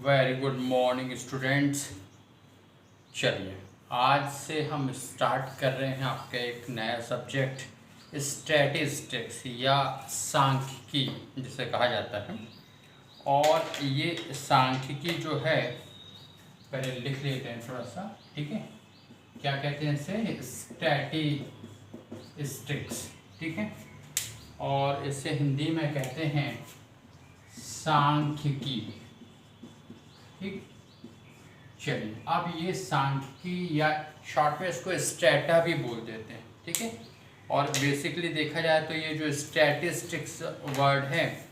Very good morning students. चलिए आज से हम स्टार्ट कर रहे हैं आपका एक नया सब्जेक्ट स्टैटिस्टिक्स या सांख्यिकी जिसे कहा जाता है। और ये सांख्यिकी जो है पहले लिख लेते हैं थोड़ा सा, ठीक है। क्या कहते हैं इसे? स्टैटिस्टिक्स, ठीक है। और इसे हिंदी में कहते हैं सांख्यिकी, ठीक। चलिए अब ये सांख्यिकी या शॉर्ट में इसको स्टैटा भी बोल देते हैं, ठीक है। और बेसिकली देखा जाए तो ये जो स्टैटिस्टिक्स वर्ड है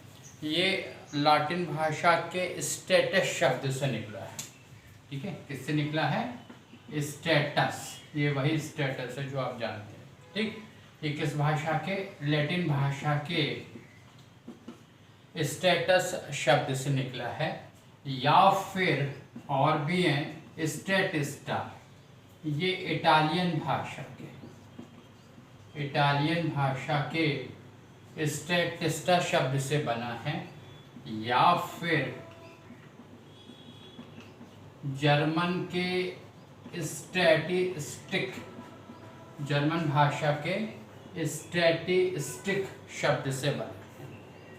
ये लैटिन भाषा के स्टेटस शब्द से निकला है, ठीक है। किससे निकला है? स्टेटस, ये वही स्टेटस है जो आप जानते हैं, ठीक। ये किस भाषा के? लैटिन भाषा के स्टेटस शब्द से निकला है। या फिर और भी हैं स्टैटिस्टा, ये इटालियन भाषा के स्टैटिस्टा शब्द से बना है। या फिर जर्मन के स्टैटिस्टिक, जर्मन भाषा के स्टैटिस्टिक शब्द से बना है,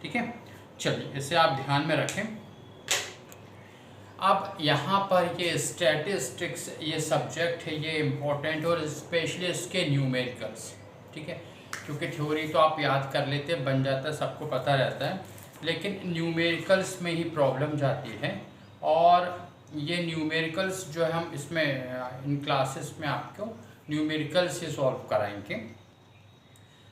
ठीक है। चलिए इसे आप ध्यान में रखें। अब यहाँ पर ये स्टैटिस्टिक्स ये सब्जेक्ट है, ये इम्पोर्टेंट और स्पेशली इसके न्यूमेरिकल्स, ठीक है। क्योंकि थ्योरी तो आप याद कर लेते बन जाता है, सबको पता रहता है, लेकिन न्यूमेरिकल्स में ही प्रॉब्लम जाती है। और ये न्यूमेरिकल्स जो है हम इसमें इन क्लासेस में आपको न्यूमेरिकल्स से सॉल्व कराएंगे।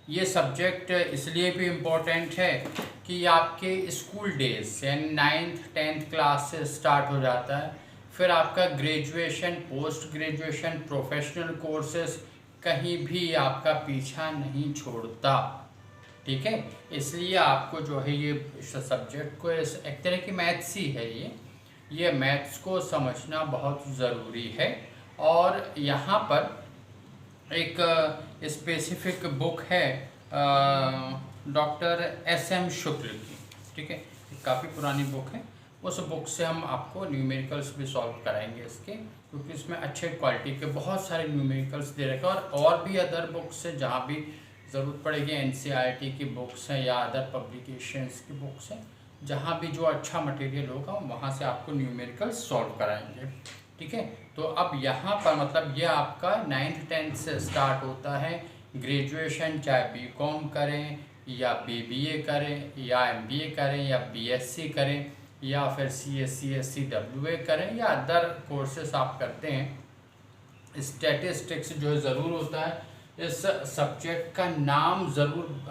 ये सब्जेक्ट इसलिए भी इम्पोर्टेंट है कि आपके स्कूल डेज यानी 9th 10th क्लास से स्टार्ट हो जाता है, फिर आपका graduation, post graduation, professional courses कहीं भी आपका पीछा नहीं छोड़ता, ठीक है। इसलिए आपको जो है ये सब्जेक्ट को एक तरह की मैथ्स ही है, ये मैथ्स को समझना बहुत ज़रूरी है। और यहाँ पर एक स्पेसिफिक बुक है डॉक्टर SM शुक्ल की, ठीक है। काफ़ी पुरानी बुक है, उस बुक से हम आपको न्यूमेरिकल्स भी सॉल्व कराएंगे इसके, क्योंकि इसमें अच्छे क्वालिटी के बहुत सारे न्यूमेरिकल्स दे रखे हैं। और भी अदर बुक्स है जहाँ भी ज़रूरत पड़ेगी, NCERT की बुक्स हैं या अदर पब्लिकेशंस की बुक्स हैं, जहाँ भी जो अच्छा मटेरियल होगा वहाँ से आपको न्यूमेरिकल्स सॉल्व कराएंगे, ठीक है। तो अब यहाँ पर मतलब ये आपका 9th 10th से स्टार्ट होता है। ग्रेजुएशन चाहे BCom करें या BBA करें या MBA करें या BSc करें या फिर CSc SC WA करें या अदर कोर्सेस आप करते हैं, स्टैटिस्टिक्स जो ज़रूर होता है। इस सब्जेक्ट का नाम ज़रूर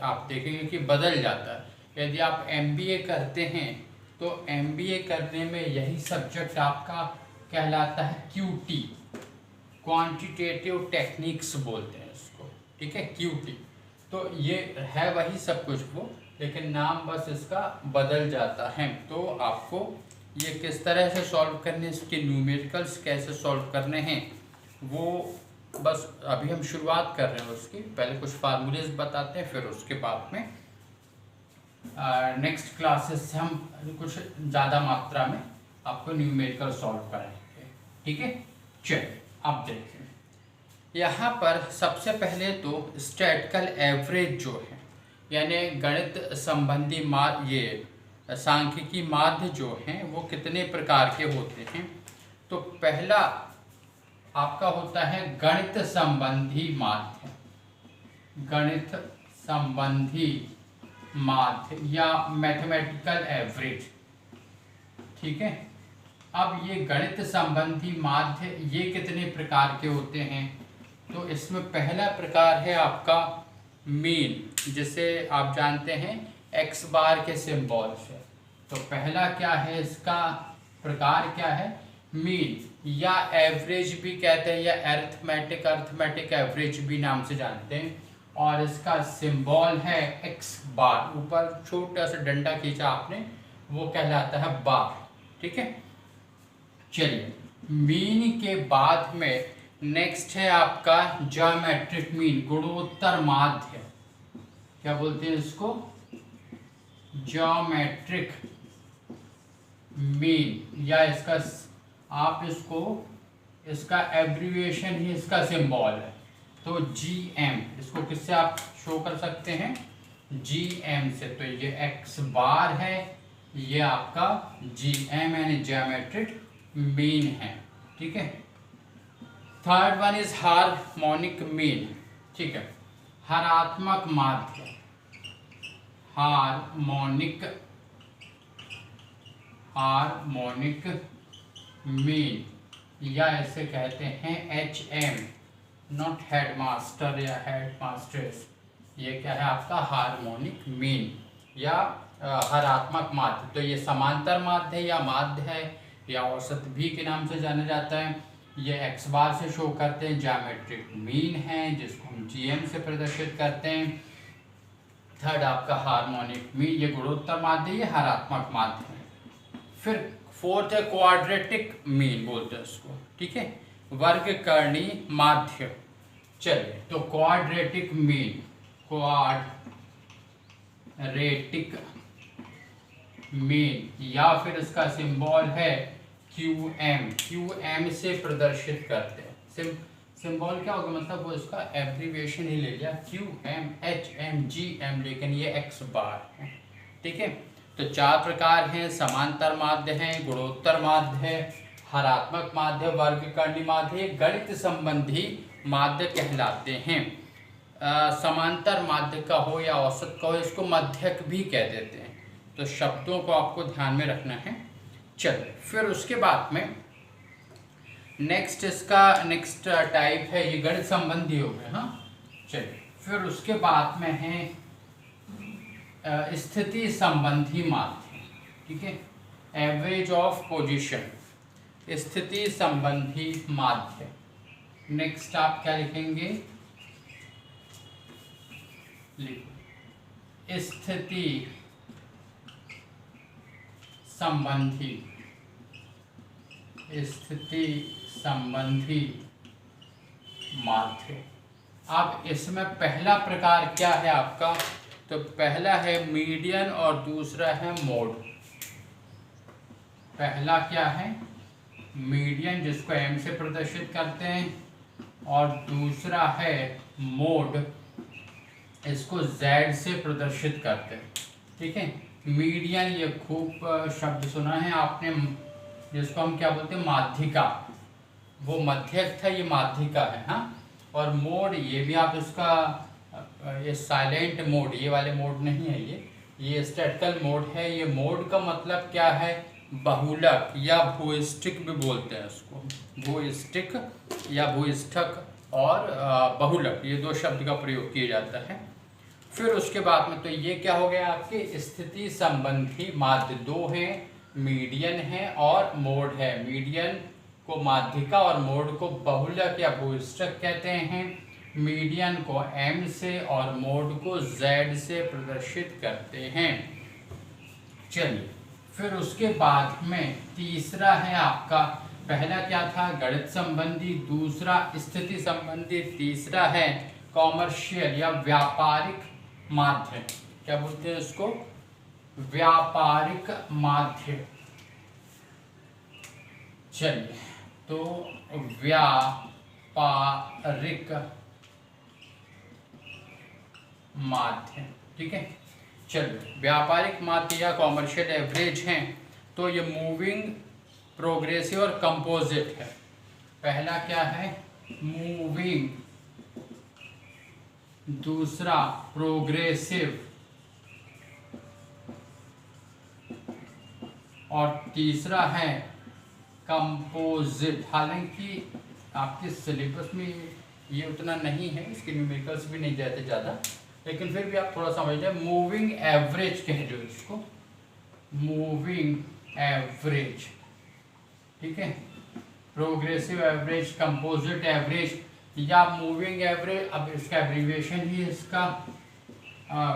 आप देखेंगे कि बदल जाता है। यदि आप MBA करते हैं तो MBA करने में यही सब्जेक्ट आपका कहलाता है QT, क्वांटिटेटिव टेक्निक्स बोलते हैं इसको, ठीक है, QT। तो ये है वही सब कुछ वो, लेकिन नाम बस इसका बदल जाता है। तो आपको ये किस तरह से सॉल्व करने, इसके न्यूमेरिकल्स कैसे सॉल्व करने हैं, वो बस अभी हम शुरुआत कर रहे हैं उसकी। पहले कुछ फार्मूलेज बताते हैं, फिर उसके बाद में नेक्स्ट क्लासेस से हम कुछ ज़्यादा मात्रा में आपको न्यूमेरिकल सॉल्व कराएंगे, ठीक है। चलिए अब देखें, यहाँ पर सबसे पहले तो स्टैटिस्टिकल एवरेज जो है यानी गणित संबंधी ये सांख्यिकी माध्य जो हैं वो कितने प्रकार के होते हैं। तो पहला आपका होता है गणित संबंधी माध्य, गणित संबंधी माध्य या मैथमेटिकल एवरेज, ठीक है। अब ये गणित संबंधी माध्य ये कितने प्रकार के होते हैं? तो इसमें पहला प्रकार है आपका मीन, जिसे आप जानते हैं x बार के सिंबल से। तो पहला क्या है, इसका प्रकार क्या है? मीन या एवरेज भी कहते हैं या अर्थमेटिक एवरेज भी नाम से जानते हैं। और इसका सिंबल है x बार, ऊपर छोटा सा डंडा खींचा आपने, वो कहलाता है बार, ठीक है। चलिए मीन के बाद में नेक्स्ट है आपका ज्योमेट्रिक मीन, गुणोत्तर माध्य, क्या बोलते हैं इसको? ज्योमेट्रिक मीन, या इसका आप इसका एब्रीविएशन ही इसका सिंबल है, तो GM, इसको किससे आप शो कर सकते हैं, GM से। तो ये x बार है, ये आपका GM यानी ज्योमेट्रिक मीन है, ठीक है। Third one is harmonic mean, ठीक है। हरात्मक माध्य, हार्मोनिक मीन, या ऐसे कहते हैं HM, नॉट हेडमास्टर या हेडमास्टर्स। ये क्या है आपका हार्मोनिक मीन या हरात्मक माध्य। तो ये समांतर माध्य या माध्य है या औसत भी के नाम से जाना जाता है। ये x बार से शो करते हैं, ज्योमेट्रिक मीन है जिसको हम GM से प्रदर्शित करते हैं। थर्ड आपका हार्मोनिक मीन, ये गुणोत्तर माध्य, ये हरात्मक माध्य है। फिर फोर्थ है क्वाड्रेटिक मीन बोलते हैं उसको, ठीक है, वर्गकर्णी माध्य। चलिए, तो क्वाड्रेटिक मीन, क्वाड्रेटिक मीन, या फिर इसका सिंबल है QM से प्रदर्शित करते हैं। सिंबल क्या होगा, मतलब वो इसका एब्रीविएशन ही ले लिया, QM HM GM, लेकिन ये x बार है, ठीक है। तो चार प्रकार हैं, समांतर माध्य है, गुणोत्तर माध्य है, हरात्मक माध्य, वर्गकर्णी माध्य, गणित संबंधी माध्य कहलाते हैं। समांतर माध्य का हो या औसत का हो, इसको मध्यक भी कह देते हैं। तो शब्दों को आपको ध्यान में रखना है। चलिए, फिर उसके बाद में नेक्स्ट टाइप है, ये गणित संबंधी हो गए। हाँ, चलिए, फिर उसके बाद में है स्थिति संबंधी माध्य, ठीक है, एवरेज ऑफ पोजीशन, स्थिति संबंधी माध्य। नेक्स्ट आप क्या लिखेंगे, स्थिति संबंधी माध्य। अब इसमें पहला प्रकार क्या है आपका, तो पहला है मीडियन और दूसरा है मोड। पहला क्या है, मीडियन, जिसको M से प्रदर्शित करते हैं, और दूसरा है मोड, इसको Z से प्रदर्शित करते हैं, ठीक है। मीडियन, ये खूब शब्द सुना है आपने, जिसको हम क्या बोलते हैं, माध्यिका। वो मध्यक था, ये माध्यिका है। हाँ, और मोड, ये भी आप इसका, ये साइलेंट मोड, ये वाले मोड नहीं है, ये स्टैटिकल मोड है। ये मोड का मतलब क्या है, बहुलक या भूइष्ठिक भी बोलते हैं उसको, भूइष्ठिक या भूइष्ठक और बहुलक, ये दो शब्द का प्रयोग किया जाता है। फिर उसके बाद में तो ये क्या हो गया आपके स्थिति संबंधी माध्य, दो हैं, मीडियन है और मोड है। मीडियन को माध्यिका और मोड को बहुलक या भूइष्ठक कहते हैं। मीडियन को M से और मोड को Z से प्रदर्शित करते हैं। चलिए, फिर उसके बाद में तीसरा है आपका, पहला क्या था, गणित संबंधी, दूसरा स्थिति संबंधी, तीसरा है कॉमर्शियल या व्यापारिक माध्य। क्या बोलते हैं इसको, व्यापारिक माध्य। चलिए, तो व्यापारिक माध्य, ठीक है। चलिए, व्यापारिक माध्य या कॉमर्शियल एवरेज हैं, तो ये मूविंग, प्रोग्रेसिव और कंपोजिट है। पहला क्या है, मूविंग, दूसरा प्रोग्रेसिव, और तीसरा है कंपोजिट। हालांकि आपके सिलेबस में ये उतना नहीं है, इसके न्यूमेरिकल्स भी नहीं जाते ज़्यादा, लेकिन फिर भी आप थोड़ा समझ लें। मूविंग एवरेज कह दो इसको, मूविंग एवरेज, ठीक है, प्रोग्रेसिव एवरेज, कंपोजिट एवरेज या मूविंग एवरेज। अब इसका एब्रीविएशन ही इसका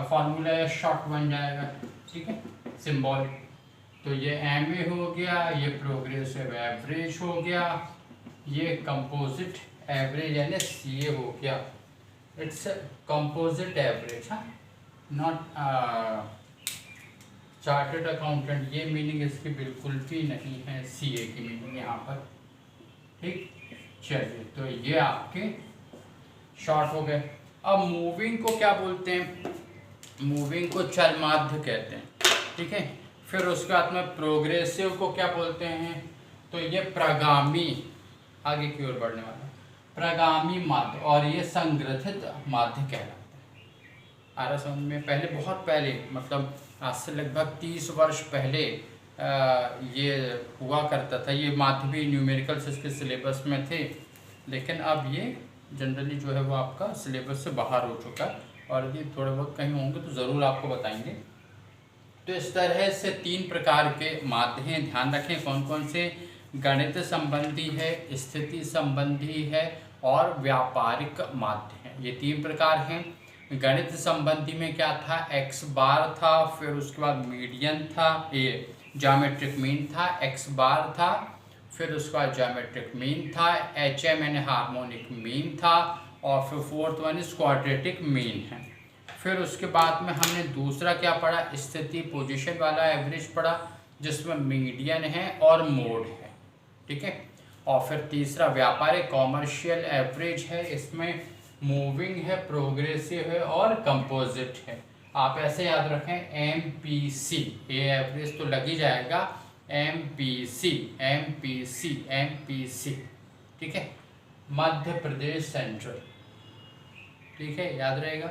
फॉर्मूला या शॉर्ट बन जाएगा, ठीक है, सिंबल। तो ये MA हो गया, ये प्रोग्रेसिव एवरेज हो गया, ये कंपोजिट एवरेज यानी CA हो गया। इट्स कंपोजिट एवरेज, हाँ, नॉट। चार्टर्ड अकाउंटेंट, ये मीनिंग इसकी बिल्कुल भी नहीं है सीए की मीनिंग यहाँ पर। ठीक, चलिए तो ये आपके शॉर्ट हो गए। अब मूविंग को क्या बोलते हैं? मूविंग को चल माध्य कहते हैं, ठीक है। फिर उसके बाद में प्रोग्रेसिव को क्या बोलते हैं? तो ये प्रगामी, आगे की ओर बढ़ने वाला प्रगामी माध्य, और ये संग्रथित माध्य कहलाता है। आ रहा समझ में? पहले, बहुत पहले, मतलब आज से लगभग 30 वर्ष पहले ये हुआ करता था। ये माध्य भी न्यूमेरिकल्स इसके सिलेबस में थे, लेकिन अब ये जनरली जो है वो आपका सिलेबस से बाहर हो चुका है, और यदि थोड़े बहुत कहीं होंगे तो ज़रूर आपको बताएंगे। तो इस तरह से 3 प्रकार के माध्य हैं, ध्यान रखें कौन कौन से। गणित संबंधी है, स्थिति संबंधी है, और व्यापारिक माध्य हैं। ये 3 प्रकार हैं। गणित संबंधी में क्या था? एक्स बार था, फिर उसके बाद मीडियन था, ये ज्योमेट्रिक मीन था, एक्स बार था, फिर उसके बाद ज्योमेट्रिक मीन था, एच एम यानी हार्मोनिक मीन था, और फिर 4th one is quadratic mean है। फिर उसके बाद में हमने दूसरा क्या पढ़ा? स्थिति पोजीशन वाला एवरेज पढ़ा, जिसमें मीडियन है और मोड है, ठीक है। और फिर तीसरा व्यापारिक कॉमर्शियल एवरेज है, इसमें मूविंग है, प्रोग्रेसिव है और कंपोजिट है। आप ऐसे याद रखें MPC, ये एवरेज तो लग ही जाएगा, MPC MPC MPC, ठीक है। मध्य प्रदेश सेंट्रल, ठीक है, याद रहेगा,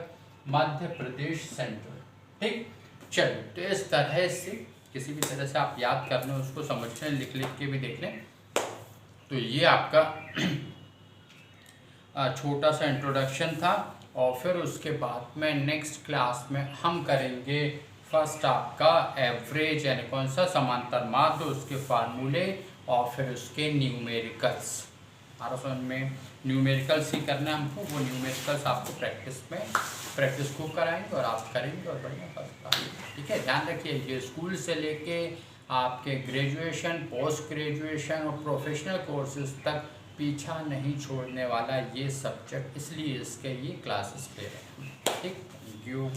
मध्य प्रदेश सेंट्रल, ठीक। चलिए, तो इस तरह से किसी भी तरह से आप याद कर लें, उसको समझ लें, लिख लिख के भी देख लें। तो ये आपका छोटा सा इंट्रोडक्शन था, और फिर उसके बाद में नेक्स्ट क्लास में हम करेंगे फर्स्ट आपका एवरेज, यानी कौन सा? समांतर माध्य, उसके फार्मूले, और फिर उसके न्यूमेरिकल्स। हमारा समझ में न्यूमेरिकल्स ही करना है हमको, वो न्यूमेरिकल्स आपको प्रैक्टिस खूब कराएंगे और आप करेंगे, और बढ़िया फर्स्ट क्लास, ठीक है। ध्यान रखिए, ये स्कूल से लेके आपके ग्रेजुएशन, पोस्ट ग्रेजुएशन और प्रोफेशनल कोर्सेज तक पीछा नहीं छोड़ने वाला ये सब्जेक्ट, इसलिए इसके ये क्लासेस ले रहे हैं, ठीक। Thank you.